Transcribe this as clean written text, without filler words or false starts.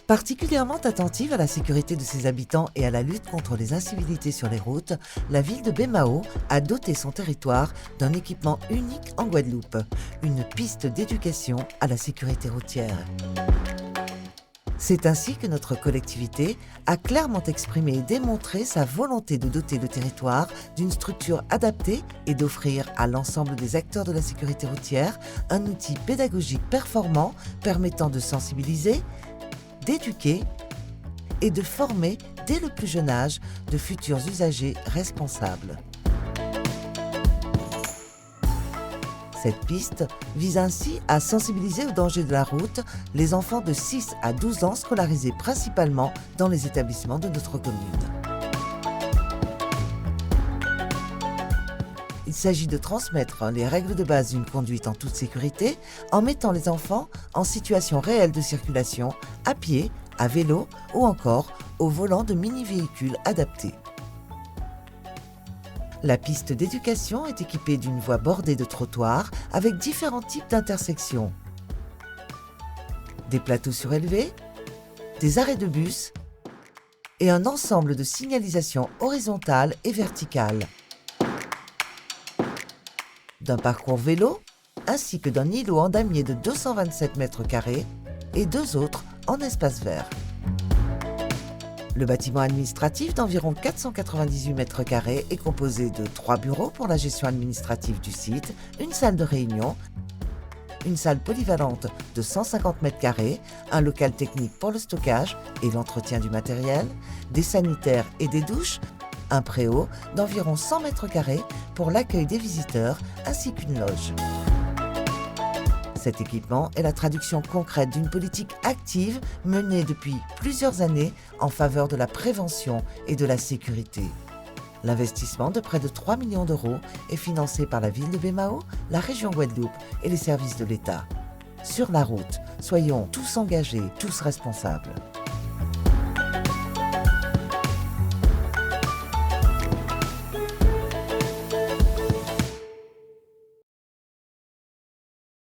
Particulièrement attentive à la sécurité de ses habitants et à la lutte contre les incivilités sur les routes, la ville de Baie-Mahault a doté son territoire d'un équipement unique en Guadeloupe, une piste d'éducation à la sécurité routière. C'est ainsi que notre collectivité a clairement exprimé et démontré sa volonté de doter le territoire d'une structure adaptée et d'offrir à l'ensemble des acteurs de la sécurité routière un outil pédagogique performant permettant de sensibiliser, d'éduquer et de former dès le plus jeune âge de futurs usagers responsables. Cette piste vise ainsi à sensibiliser aux dangers de la route les enfants de 6 à 12 ans scolarisés principalement dans les établissements de notre commune. Il s'agit de transmettre les règles de base d'une conduite en toute sécurité en mettant les enfants en situation réelle de circulation, à pied, à vélo ou encore au volant de mini-véhicules adaptés. La piste d'éducation est équipée d'une voie bordée de trottoirs avec différents types d'intersections. Des plateaux surélevés, des arrêts de bus et un ensemble de signalisations horizontales et verticales. D'un parcours vélo, ainsi que d'un îlot en damier de 227 mètres carrés et 2 autres en espace vert. Le bâtiment administratif d'environ 498 mètres carrés est composé de 3 bureaux pour la gestion administrative du site, une salle de réunion, une salle polyvalente de 150 mètres carrés, un local technique pour le stockage et l'entretien du matériel, des sanitaires et des douches, un préau d'environ 100 mètres carrés pour l'accueil des visiteurs ainsi qu'une loge. Cet équipement est la traduction concrète d'une politique active menée depuis plusieurs années en faveur de la prévention et de la sécurité. L'investissement de près de 3 millions d'euros est financé par la ville de Baie-Mahault, la région Guadeloupe et les services de l'État. Sur la route, soyons tous engagés, tous responsables.